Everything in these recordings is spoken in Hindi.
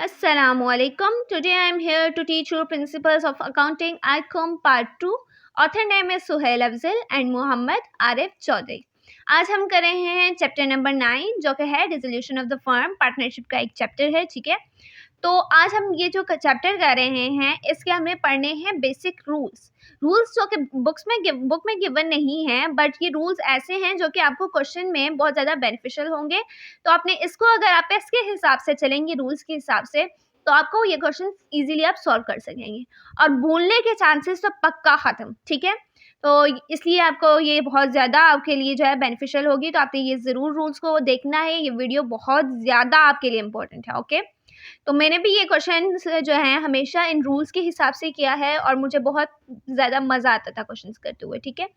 Assalamualaikum. Today I am here to teach you principles of accounting ICOM part 2. Author name है सुहेल अफजल एंड मोहम्मद आरिफ चौधरी. आज हम कर रहे हैं चैप्टर नंबर 9 जो कि है dissolution of the firm. Partnership का एक चैप्टर है, ठीक है. तो आज हम ये जो चैप्टर कर रहे हैं इसके हमें पढ़ने हैं बेसिक रूल्स जो कि बुक में गिवन नहीं है, बट ये रूल्स ऐसे हैं जो कि आपको क्वेश्चन में बहुत ज़्यादा बेनिफिशियल होंगे. तो आपने इसको अगर आप इसके हिसाब से चलेंगे, रूल्स के हिसाब से, तो आपको ये क्वेश्चन इजीली आप सॉल्व कर सकेंगे और भूलने के चांसेस तो पक्का ख़त्म, ठीक है. तो इसलिए आपको ये बहुत ज़्यादा आपके लिए जो है बेनिफिशियल होगी. तो आपने ये ज़रूर रूल्स को देखना है. ये वीडियो बहुत ज़्यादा आपके लिए इम्पोर्टेंट है, ओके. तो मैंने भी ये क्वेश्चन जो हैं हमेशा इन रूल्स के हिसाब से किया है और मुझे बहुत ज़्यादा मज़ा आता था क्वेश्चंस करते हुए, ठीक है.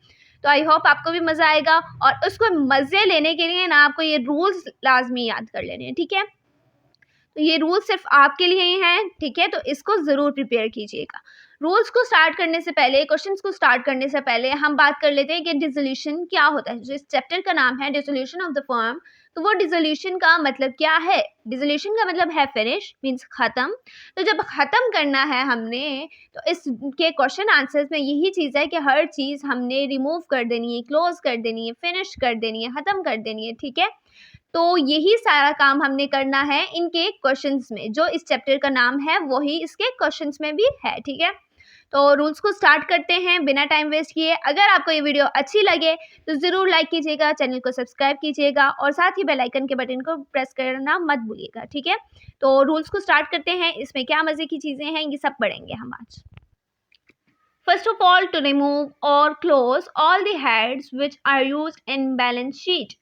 तो आई होप आपको भी मज़ा आएगा और उसको मज़े लेने के लिए ना आपको ये रूल्स लाजमी याद कर लेने हैं, ठीक है. तो ये रूल्स सिर्फ आपके लिए ही हैं, ठीक है. तो इसको ज़रूर प्रिपेयर कीजिएगा. रूल्स को स्टार्ट करने से पहले, क्वेश्चंस को स्टार्ट करने से पहले हम बात कर लेते हैं कि डिसोल्यूशन क्या होता है. जो इस चैप्टर का नाम है डिसोल्यूशन ऑफ द फर्म, तो वो डिसोल्यूशन का मतलब क्या है. डिसोल्यूशन का मतलब है फिनिश, मीन्स ख़त्म. तो जब ख़त्म करना है हमने, तो इसके क्वेश्चन आंसर्स में यही चीज़ है कि हर चीज़ हमने रिमूव कर देनी है, क्लोज कर देनी है, फिनिश कर देनी है, ख़त्म कर देनी है, ठीक है. तो यही सारा काम हमने करना है इनके क्वेश्चंस में. जो इस चैप्टर का नाम है वही इसके क्वेश्चंस में भी है, ठीक है. तो रूल्स को स्टार्ट करते हैं बिना टाइम वेस्ट किए. अगर आपको ये वीडियो अच्छी लगे तो ज़रूर लाइक कीजिएगा, चैनल को सब्सक्राइब कीजिएगा और साथ ही बेल आइकन के बटन को प्रेस करना मत भूलिएगा, ठीक है. तो रूल्स को स्टार्ट करते हैं. इसमें क्या मज़े की चीज़ें हैं ये सब पढ़ेंगे हम आज. First of all, to remove और close all the heads which are used in balance sheet,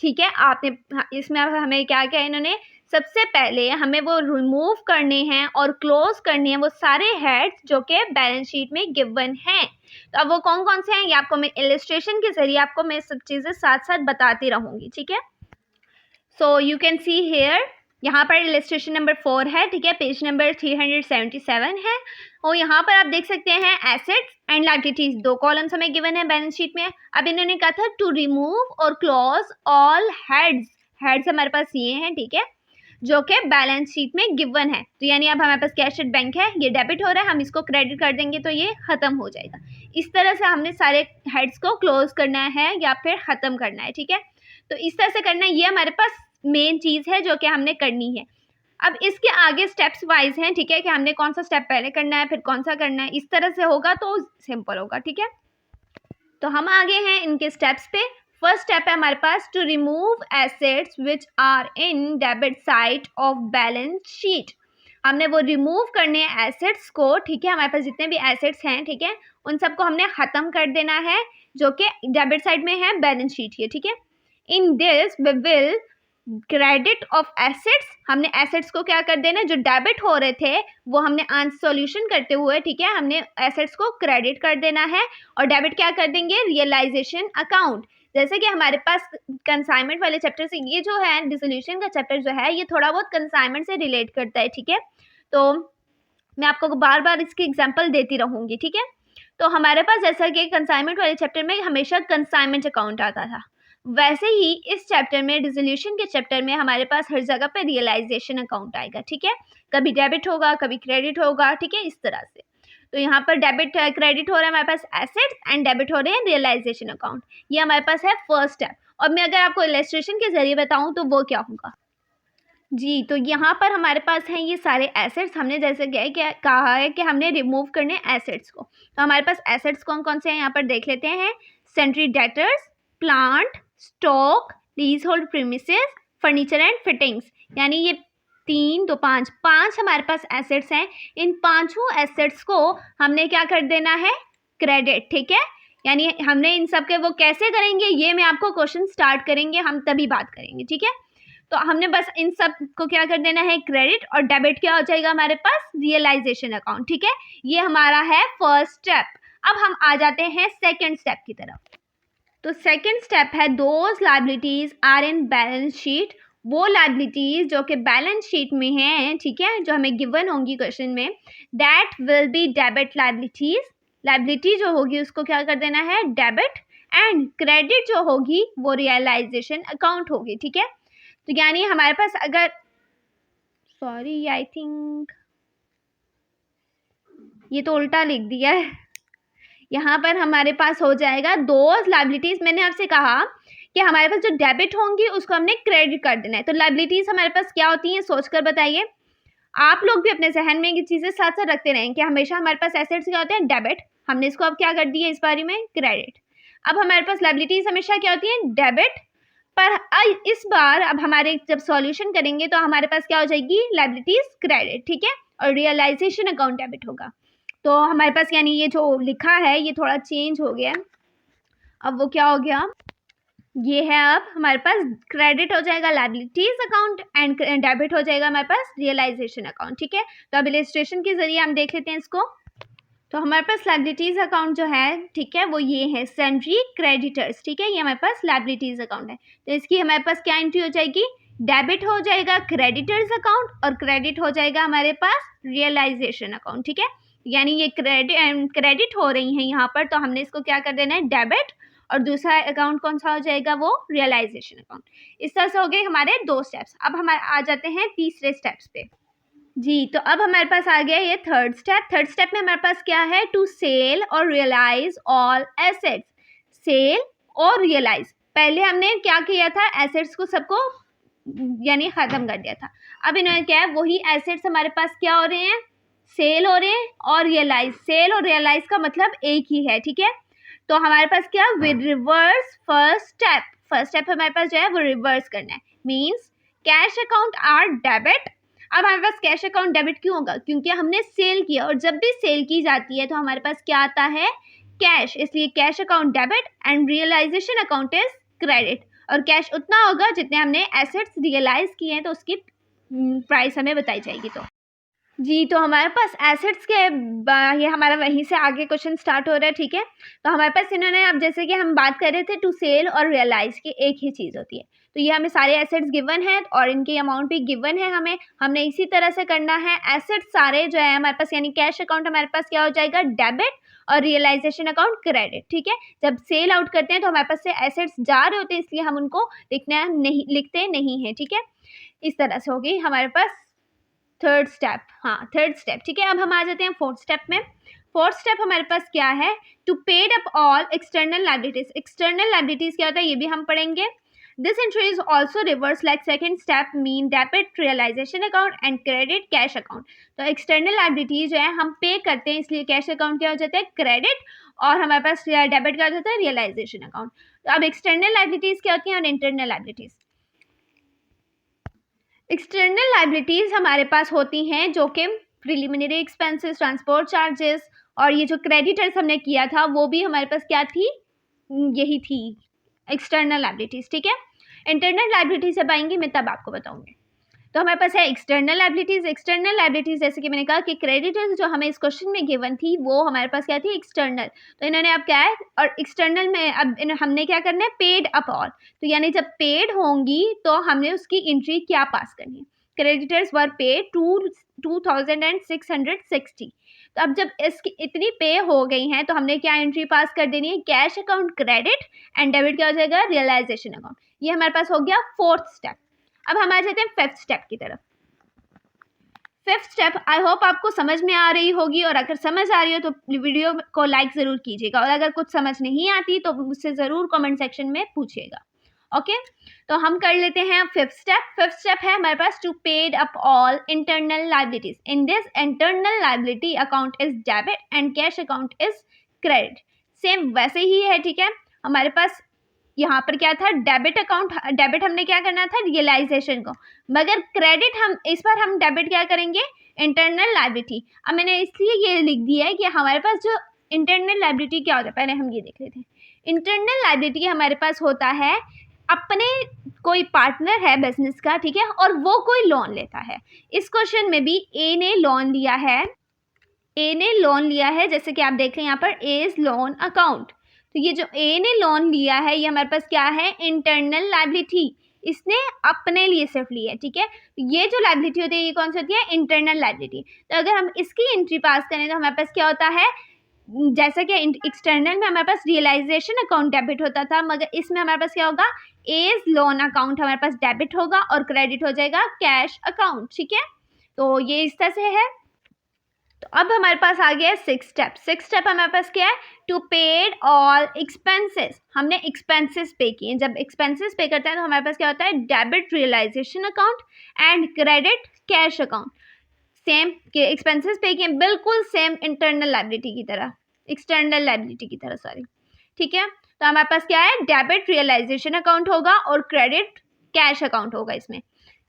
ठीक है. आपने इसमें हमें क्या क्या इन्होंने सबसे पहले हमें वो रिमूव करने हैं और क्लोज करने हैं वो सारे हेड्स जो कि बैलेंस शीट में गिवन हैं. तो अब वो कौन कौन से हैं ये आपको मैं इलस्ट्रेशन के जरिए आपको मैं सब चीज़ें साथ साथ बताती रहूँगी, ठीक है. So you can see here, यहाँ पर इलस्ट्रेशन नंबर 4 है, ठीक है. पेज नंबर 377 है और यहाँ पर आप देख सकते हैं एसेट्स एंड लायबिलिटीज, 2 कॉलम्स हमें गिवन है बैलेंस शीट में. अब इन्होंने कहा था टू रिमूव और क्लोज ऑल हेड्स हमारे पास ये हैं, ठीक है, जो कि बैलेंस शीट में गिवन है. तो यानी अब हमारे पास कैश एट बैंक है, ये डेबिट हो रहा है, हम इसको क्रेडिट कर देंगे तो ये ख़त्म हो जाएगा. इस तरह से हमने सारे हेड्स को क्लोज करना है या फिर ख़त्म करना है, ठीक है. तो इस तरह से करना है, ये हमारे पास मेन चीज़ है जो कि हमने करनी है. अब इसके आगे स्टेप्स वाइज हैं, ठीक है, कि हमने कौन सा स्टेप पहले करना है फिर कौन सा करना है. इस तरह से होगा तो सिंपल होगा, ठीक है. तो हम आगे हैं इनके स्टेप्स पे. फर्स्ट स्टेप है हमारे पास to remove assets which are in debit side of balance sheet. हमने वो रिमूव करने हैं एसेट्स को, ठीक है. हमारे पास जितने भी एसेट्स हैं, ठीक है, उन सबको हमने ख़त्म कर देना है जो कि डेबिट साइड में है बैलेंस शीट ये, ठीक है. In this we will credit of assets, हमने एसेट्स को क्या कर देना, जो डेबिट हो रहे थे वो हमने आंसर सॉल्यूशन करते हुए, ठीक है, हमने एसेट्स को क्रेडिट कर देना है और डेबिट क्या कर देंगे, रियलाइजेशन अकाउंट. जैसे कि हमारे पास कंसाइनमेंट वाले चैप्टर से ये जो है डिसोल्यूशन का चैप्टर जो है ये थोड़ा बहुत कंसाइनमेंट से रिलेट करता है, ठीक है. तो मैं आपको बार बार इसकी एग्जांपल देती रहूँगी, ठीक है. तो हमारे पास जैसा कि कंसाइनमेंट वाले चैप्टर में हमेशा कंसाइनमेंट अकाउंट आता था, वैसे ही इस चैप्टर में डिसोल्यूशन के चैप्टर में हमारे पास हर जगह पे रियलाइजेशन अकाउंट आएगा, ठीक है. कभी डेबिट होगा, कभी क्रेडिट होगा, ठीक है, इस तरह से. तो यहाँ पर डेबिट क्रेडिट हो रहा है हमारे पास एसेट्स एंड डेबिट हो रहे हैं रियलाइजेशन अकाउंट. ये हमारे पास है फर्स्ट स्टेप. और मैं अगर आपको इलस्ट्रेशन के जरिए बताऊँ तो वो क्या होगा जी. तो यहाँ पर हमारे पास हैं ये सारे एसेट्स. हमने जैसे क्या कहा है कि हमने रिमूव करने एसेट्स को. तो हमारे पास एसेट्स कौन कौन से हैं यहाँ पर देख लेते हैं. Sundry debtors, plant, stock, lease hold premises, furniture and fittings. यानी ये 3 तो 5 हमारे पास एसेट्स हैं. इन 5 एसेट्स को हमने क्या कर देना है, क्रेडिट, ठीक है. यानी हमने इन सब के वो कैसे करेंगे ये मैं आपको क्वेश्चन स्टार्ट करेंगे हम तभी बात करेंगे, ठीक है. तो हमने बस इन सब को क्या कर देना है, क्रेडिट, और डेबिट क्या हो जाएगा हमारे पास, रियलाइजेशन अकाउंट, ठीक है. ये हमारा है फर्स्ट स्टेप. अब हम आ जाते हैं सेकंड स्टेप की तरफ. तो सेकंड स्टेप है those liabilities are in balance sheet. वो लायबिलिटीज जो कि बैलेंस शीट में हैं, ठीक है, जो हमें गिवन होंगी क्वेश्चन में, that will be debit liabilities. Liability जो होगी उसको क्या कर देना है, डेबिट, एंड क्रेडिट जो होगी वो रियलाइजेशन अकाउंट होगी, ठीक है. तो यानी हमारे पास अगर सॉरी, आई थिंक ये तो उल्टा लिख दिया है। यहाँ पर हमारे पास हो जाएगा दोज लाइबिलिटीज। मैंने आपसे कहा कि हमारे पास जो डेबिट होंगी उसको हमने क्रेडिट कर देना है। तो लाइबिलिटीज हमारे पास क्या होती हैं, सोचकर बताइए। आप लोग भी अपने जहन में ये चीजें साथ साथ रखते रहें कि हमेशा हमारे पास एसेट्स क्या होते हैं, डेबिट। हमने इसको अब क्या कर दिया इस बारे में, क्रेडिट। अब हमारे पास लाइबिलिटीज हमेशा क्या होती है, डेबिट। पर इस बार अब हमारे जब सॉल्यूशन करेंगे तो हमारे पास क्या हो जाएगी, लाइबिलिटीज क्रेडिट, ठीक है, और रियलाइजेशन अकाउंट डेबिट होगा। तो हमारे पास यानी ये जो लिखा है ये थोड़ा चेंज हो गया। अब वो क्या हो गया, ये है अब हमारे पास क्रेडिट हो जाएगा लाइबिलिटीज अकाउंट एंड डेबिट हो जाएगा हमारे पास रियलाइजेशन अकाउंट, ठीक है। तो अब इलस्ट्रेशन के जरिए हम देख लेते हैं इसको। तो हमारे पास लाइबिलिटीज अकाउंट जो है, ठीक है, वो ये है सैंड्री क्रेडिटर्स, ठीक है, ये हमारे पास लाइबिलिटीज अकाउंट है। तो इसकी हमारे पास क्या एंट्री हो जाएगी, डेबिट हो जाएगा क्रेडिटर्स अकाउंट और क्रेडिट हो जाएगा हमारे पास रियलाइजेशन अकाउंट, ठीक है। यानी ये क्रेडिट हो रही है यहाँ पर, तो हमने इसको क्या कर देना है, डेबिट, और दूसरा अकाउंट कौन सा हो जाएगा, वो रियलाइजेशन अकाउंट। इस तरह से हो गए हमारे दो स्टेप्स। अब हम आ जाते हैं तीसरे स्टेप्स पे जी। तो अब हमारे पास आ गया ये थर्ड स्टेप। थर्ड स्टेप में हमारे पास क्या है, टू सेल और रियलाइज ऑल एसेट्स। सेल और रियलाइज, पहले हमने क्या किया था, एसेट्स को सबको यानी ख़त्म कर दिया था। अब इन्होंने क्या है, वही एसेट्स हमारे पास क्या हो रहे हैं, सेल हो रहे हैं और रियलाइज। सेल और रियलाइज का मतलब एक ही है, ठीक है। तो हमारे पास क्या, with reverse first step. First step हमारे पास जो है वो रिवर्स करना है, means cash account are debit. अब हमारे पास कैश अकाउंट डेबिट क्यों होगा, क्योंकि हमने सेल किया, और जब भी सेल की जाती है तो हमारे पास क्या आता है, कैश, इसलिए cash account debit and realisation account is credit. और कैश उतना होगा जितने हमने एसेट्स रियलाइज किए हैं, तो उसकी प्राइस हमें बताई जाएगी। तो जी, तो हमारे पास एसेट्स के ये हमारा वहीं से आगे क्वेश्चन स्टार्ट हो रहा है, ठीक है। तो हमारे पास इन्होंने, अब जैसे कि हम बात कर रहे थे, टू सेल और रियलाइज की एक ही चीज़ होती है। तो ये हमें सारे एसेट्स गिवन है और इनकी अमाउंट भी गिवन है हमने इसी तरह से करना है। एसेट्स सारे जो है हमारे पास, यानी कैश अकाउंट हमारे पास क्या हो जाएगा, डेबिट, और रियलाइजेशन अकाउंट क्रेडिट, ठीक है। जब सेल आउट करते हैं तो हमारे पास से एसेट्स जा रहे होते हैं, इसलिए हम उनको लिखते नहीं है, ठीक है। इस तरह से होगी हमारे पास थर्ड स्टेप, हाँ थर्ड स्टेप, ठीक है। अब हम आ जाते हैं फोर्थ स्टेप में। फोर्थ स्टेप हमारे पास क्या है, to paid up all external liabilities. External liabilities क्या होता है ये भी हम पढ़ेंगे। This entry is also reverse like second step, mean debit realisation account and credit cash account. तो एक्सटर्नल लाइबिलिटीज जो है हम पे करते हैं, इसलिए कैश अकाउंट क्या हो जाता है, क्रेडिट, और हमारे पास डेबिट क्या हो जाता है, रियलाइजेशन अकाउंट। तो अब एक्सटर्नल लाइबिलिटीज क्या होती हैं और इंटरनल लाइबिलिटीज। एक्सटर्नल लाइबिलिटीज़ हमारे पास होती हैं जो कि प्रिलिमिनरी एक्सपेंसेस, ट्रांसपोर्ट चार्जेस, और ये जो क्रेडिटर्स हमने किया था वो भी हमारे पास क्या थी, यही थी एक्सटर्नल लाइबिलिटीज़, ठीक है। इंटरनल लाइबिलिटीज़ जब आएंगी मैं तब आपको बताऊंगी। तो हमारे पास है एक्सटर्नल लाइबिलिटीज़। एक्सटर्नल लाइबिलिटीज़ जैसे कि मैंने कहा कि क्रेडिटर्स जो हमें इस क्वेश्चन में गिवन थी वो हमारे पास क्या थी, एक्सटर्नल। तो इन्होंने अब क्या है, और एक्सटर्नल में अब हमने क्या करना है, पेड अप ऑल। तो यानी जब पेड होंगी तो हमने उसकी एंट्री क्या पास करनी है, क्रेडिटर्स वर पेड 2660। तो अब जब इसकी इतनी पे हो गई हैं तो हमने क्या एंट्री पास कर देनी है, cash account credit and debit क्या हो जाएगा, रियलाइजेशन अकाउंट। ये हमारे पास हो गया फोर्थ स्टेप। अब हम आ जाते हैं फिफ्थ स्टेप की तरफ। फिफ्थ स्टेप आई होप आपको समझ में आ रही होगी, और अगर समझ आ रही हो तो वीडियो को लाइक ज़रूर कीजिएगा, और अगर कुछ समझ नहीं आती तो मुझसे ज़रूर कमेंट सेक्शन में पूछिएगा, ओके। तो हम कर लेते हैं फिफ्थ स्टेप। फिफ्थ स्टेप है हमारे पास, to paid up all internal liabilities. In this internal liability account is debit and cash account is credit. Same वैसे ही है, ठीक है। हमारे पास यहाँ पर क्या था, डेबिट अकाउंट, डेबिट हमने क्या करना था, रियलाइजेशन को, मगर क्रेडिट हम इस बार हम डेबिट क्या करेंगे, इंटरनल लाइबिलिटी। अब मैंने इसलिए ये लिख दिया है कि हमारे पास जो इंटरनल लाइबिलिटी क्या होता है, पहले हम ये देख लेते हैं। इंटरनल लाइबिलिटी हमारे पास होता है, अपने कोई पार्टनर है बिजनेस का, ठीक है, और वो कोई लोन लेता है। इस क्वेश्चन में भी ए ने लोन लिया है, जैसे कि आप देख रहे हैं यहाँ पर, ए इज लोन अकाउंट। तो ये जो ए ने लोन लिया है ये हमारे पास क्या है, इंटरनल लाइबिलिटी, इसने अपने लिए सिर्फ ली है, ठीक है। ये जो लाइबिलिटी होती है ये कौन सी होती है, इंटरनल लाइबिलिटी। तो अगर हम इसकी एंट्री पास करें तो हमारे पास क्या होता है, जैसा कि एक्सटर्नल में हमारे पास रियलाइजेशन अकाउंट डेबिट होता था, मगर इसमें हमारे पास क्या होगा, एज लोन अकाउंट हमारे पास डेबिट होगा और क्रेडिट हो जाएगा कैश अकाउंट, ठीक है। तो ये इस तरह से है। तो अब हमारे पास आ गया है 6 स्टेप। 6 स्टेप हमारे पास क्या है, टू पेड ऑल एक्सपेंसेस। हमने एक्सपेंसेस पे किए। जब एक्सपेंसेस पे करते हैं तो हमारे पास क्या होता है, debit realisation account and credit cash account. Same के एक्सपेंसेस पे किए, बिल्कुल सेम इंटरनल लायबिलिटी की तरह, एक्सटर्नल लायबिलिटी की तरह, सॉरी, ठीक है। तो हमारे पास क्या है, डेबिट रियलाइजेशन अकाउंट होगा और क्रेडिट कैश अकाउंट होगा इसमें।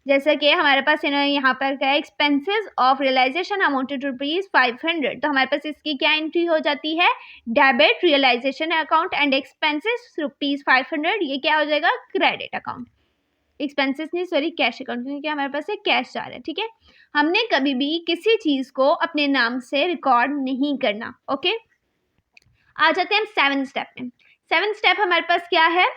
जैसे कि हमारे पास यहाँ पर क्या है, expenses of realisation amounted to ₹500। तो हमारे पास इसकी क्या एंट्री हो जाती है, debit realisation account and expenses ₹500। ये क्या हो जाएगा, क्रेडिट अकाउंट। एक्सपेंसेस नहीं, सॉरी, कैश अकाउंट, क्योंकि हमारे पास से कैश जा रहा है, ठीक है। हमने कभी भी किसी चीज को अपने नाम से रिकॉर्ड नहीं करना। ओके, आ जाते हैं हम 7 स्टेप में। 7 स्टेप हमारे पास क्या है,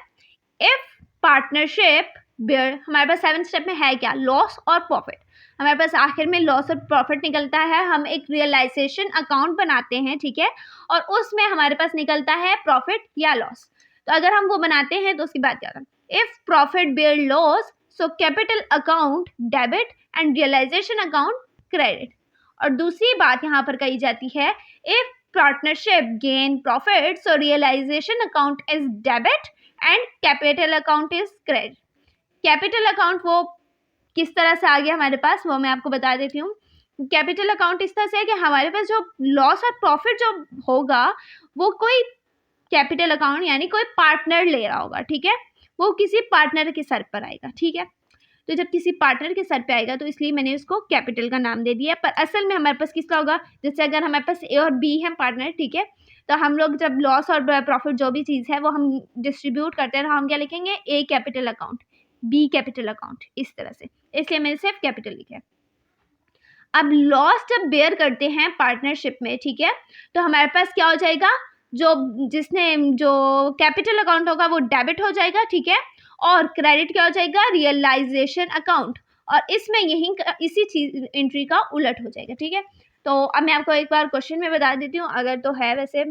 इफ पार्टनरशिप बेयर। हमारे पास 7 स्टेप में है क्या, लॉस और प्रॉफिट। हमारे पास आखिर में लॉस और प्रॉफिट निकलता है। हम एक रियलाइजेशन अकाउंट बनाते हैं, ठीक है, और उसमें हमारे पास निकलता है प्रॉफिट या लॉस। तो अगर हम वो बनाते हैं तो उसकी बात क्या होता है, if profit bear loss so capital account debit and realisation account credit. और दूसरी बात यहाँ पर कही जाती है, if partnership gain profit so realisation account is debit and capital account is credit. Capital account वो किस तरह से आ गया हमारे पास, वो मैं आपको बता देती हूँ। कैपिटल अकाउंट इस तरह से है कि हमारे पास जो लॉस और प्रॉफिट जो होगा वो कोई कैपिटल अकाउंट यानी कोई पार्टनर ले रहा होगा, ठीक है, वो किसी पार्टनर के सर पर आएगा, ठीक है। तो जब किसी पार्टनर के सर पे आएगा तो इसलिए मैंने उसको कैपिटल का नाम दे दिया। पर असल में हमारे पास किसका होगा, जैसे अगर हमारे पास ए और बी है पार्टनर, ठीक है, तो हम लोग जब लॉस और प्रॉफिट जो भी चीज़ है वो हम डिस्ट्रीब्यूट करते हैं तो हम क्या लिखेंगे, A capital account, B capital account, इस तरह से, इसलिए मैंने सिर्फ कैपिटल लिखा है। अब लॉस जब बेयर करते हैं पार्टनरशिप में, ठीक है, तो हमारे पास क्या हो जाएगा, जो कैपिटल अकाउंट होगा वो डेबिट हो जाएगा, ठीक है, और क्रेडिट क्या हो जाएगा, रियलाइजेशन अकाउंट। और इसमें यही इसी चीज एंट्री का उलट हो जाएगा, ठीक है। तो अब मैं आपको एक बार क्वेश्चन में बता देती हूँ, अगर तो है, वैसे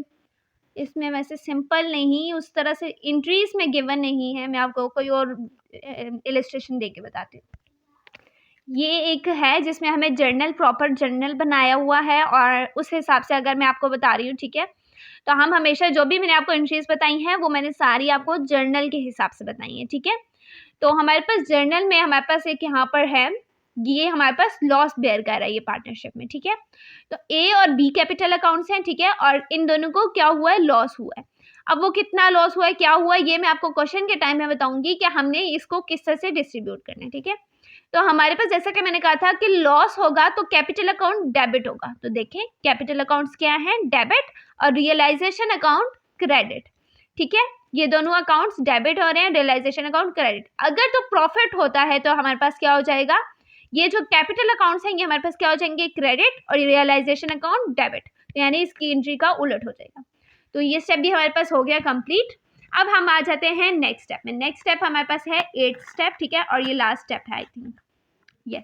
इसमें वैसे सिंपल नहीं, उस तरह से एंट्रीज में गिवन नहीं है। मैं आपको कोई और इलस्ट्रेशन दे के बताती हूँ। ये एक है जिसमें हमें जर्नल, प्रॉपर जर्नल बनाया हुआ है और उस हिसाब से अगर मैं आपको बता रही हूँ, ठीक है, तो हम हमेशा जो भी मैंने आपको एंट्रीज बताई हैं वो मैंने सारी आपको जर्नल के हिसाब से बताई हैं, ठीक है। तो हमारे पास जर्नल में हमारे पास एक यहाँ पर है, ये हमारे पास लॉस बेयर कर रहा है ये पार्टनरशिप में, ठीक है। तो ए और बी कैपिटल अकाउंट्स हैं, ठीक है, और इन दोनों को क्या हुआ है, लॉस हुआ है। अब वो कितना लॉस हुआ है, क्या हुआ है, ये मैं आपको क्वेश्चन के टाइम में बताऊंगी कि हमने इसको किस तरह से डिस्ट्रीब्यूट करना है, ठीक है। तो हमारे पास जैसा कि मैंने कहा था कि लॉस होगा तो कैपिटल अकाउंट डेबिट होगा। तो देखें कैपिटल अकाउंट्स क्या हैं, डेबिट, और रियलाइजेशन अकाउंट क्रेडिट, ठीक है। ये दोनों अकाउंट्स डेबिट हो रहे हैं, रियलाइजेशन अकाउंट क्रेडिट। अगर तो प्रॉफिट होता है तो हमारे पास क्या हो जाएगा, ये जो कैपिटल अकाउंट्स हैं ये हमारे पास क्या हो जाएंगे, क्रेडिट, और रियलाइजेशन अकाउंट डेबिट, यानी इसकी एंट्री का उलट हो जाएगा। तो ये स्टेप भी हमारे पास हो गया कंप्लीट। अब हम आ जाते हैं नेक्स्ट स्टेप में। नेक्स्ट स्टेप हमारे पास है 8th स्टेप, ठीक है, और ये लास्ट स्टेप है आई थिंक, यस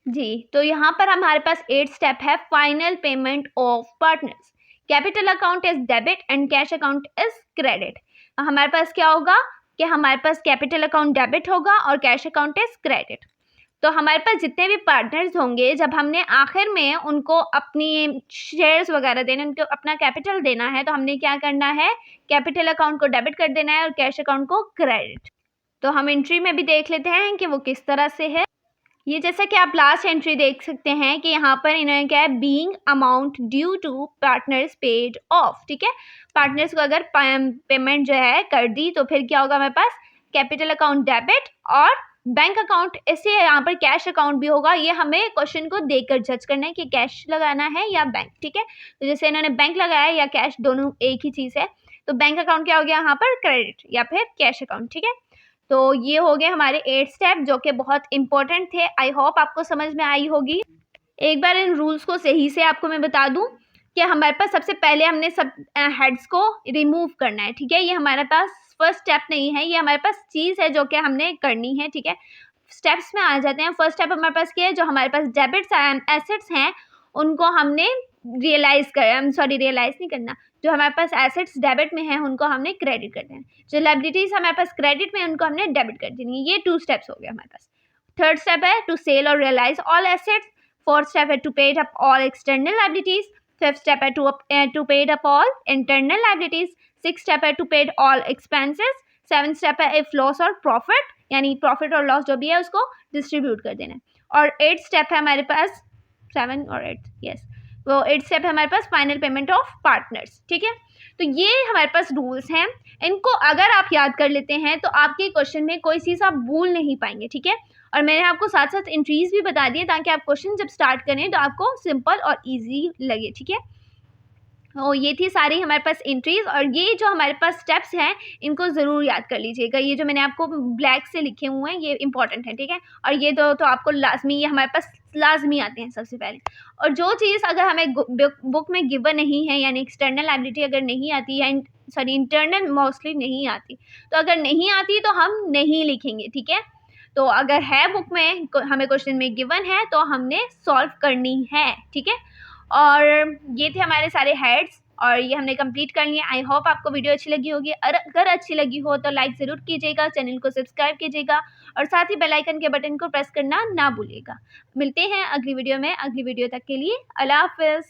जी। तो यहाँ पर हमारे पास 8th स्टेप है, final payment of partners. Capital account is debit and cash account is credit. हमारे पास क्या होगा कि हमारे पास कैपिटल अकाउंट डेबिट होगा और कैश अकाउंट इज क्रेडिट। तो हमारे पास जितने भी पार्टनर्स होंगे, जब हमने आखिर में उनको अपनी शेयर्स वगैरह देने, उनको अपना कैपिटल देना है, तो हमने क्या करना है, कैपिटल अकाउंट को डेबिट कर देना है और कैश अकाउंट को क्रेडिट। तो हम एंट्री में भी देख लेते हैं कि वो किस तरह से है। ये जैसा कि आप लास्ट एंट्री देख सकते हैं कि यहाँ पर इन्होंने क्या है, being amount due to partners paid off, ठीक है। पार्टनर्स को अगर पेमेंट जो है कर दी तो फिर क्या होगा, हमारे पास कैपिटल अकाउंट डेबिट और बैंक अकाउंट, इससे यहाँ पर कैश अकाउंट भी होगा। ये हमें क्वेश्चन को देखकर जज करना है कि कैश लगाना है या बैंक, ठीक है। तो जैसे इन्होंने बैंक लगाया या कैश, दोनों एक ही चीज़ है, तो बैंक अकाउंट क्या हो गया यहाँ पर, क्रेडिट, या फिर कैश अकाउंट, ठीक है। तो ये हो गए हमारे 8 स्टेप जो कि बहुत इंपॉर्टेंट थे। आई होप आपको समझ में आई होगी। एक बार इन रूल्स को सही से आपको मैं बता दूं कि हमारे पास सबसे पहले हमने सब हेड्स को रिमूव करना है, ठीक है। ये हमारे पास फर्स्ट स्टेप नहीं है, ये हमारे पास चीज़ है जो कि हमने करनी है, ठीक है। स्टेप्स में आ जाते हैं। फर्स्ट स्टेप हमारे पास क्या है, जो हमारे पास डेबिट्स एसेट्स हैं उनको हमने रियलाइज नहीं करना, जो हमारे पास एसेट्स डेबिट में हैं उनको हमने क्रेडिट कर देना, जो लायबिलिटीज हमारे पास क्रेडिट में हैं उनको हमने डेबिट कर देनी है। ये 2 स्टेप्स हो गए हमारे पास। थर्ड स्टेप है टू सेल और realize all assets, fourth step है to paid up all external liabilities, fifth step है to paid up all internal liabilities, six step है to paid all expenses, seven step है इफ लॉस और प्रॉफिट, यानी प्रॉफिट और लॉस जो भी है उसको डिस्ट्रीब्यूट कर देना है, और एट स्टेप है हमारे पास, सेवन और एट, यस, वो एट स्टेप है हमारे पास फाइनल पेमेंट ऑफ पार्टनर्स। ठीक है, तो ये हमारे पास रूल्स हैं, इनको अगर आप याद कर लेते हैं तो आपके क्वेश्चन में कोई चीज़ आप भूल नहीं पाएंगे। ठीक है, और मैंने आपको साथ साथ एंट्रीज भी बता दिए ताकि आप क्वेश्चन जब स्टार्ट करें तो आपको सिंपल और ईजी लगे। ठीक है, तो ये थी सारी हमारे पास एंट्रीज, और ये जो हमारे पास स्टेप्स हैं इनको ज़रूर याद कर लीजिएगा। ये जो मैंने आपको ब्लैक से लिखे हुए हैं ये इंपॉर्टेंट है। ठीक है, और ये तो आपको लाजमी, ये हमारे पास लाजमी आते हैं सबसे पहले। और जो चीज़ अगर हमें बुक में गिवन नहीं है, यानी एक्सटर्नल लायबिलिटी अगर नहीं आती है, सॉरी इंटरनल मोस्टली नहीं आती, तो अगर नहीं आती तो हम नहीं लिखेंगे। ठीक है, तो अगर है बुक में, हमें क्वेश्चन में गिवन है तो हमने सॉल्व करनी है। ठीक है, और ये थे हमारे सारे हेड्स और ये हमने कंप्लीट कर लिए। आई होप आपको वीडियो अच्छी लगी होगी, अगर अच्छी लगी हो तो लाइक ज़रूर कीजिएगा, चैनल को सब्सक्राइब कीजिएगा और साथ ही बेल आइकन के बटन को प्रेस करना ना भूलिएगा। मिलते हैं अगली वीडियो में। अगली वीडियो तक के लिए अल्लाह हाफ़िज़।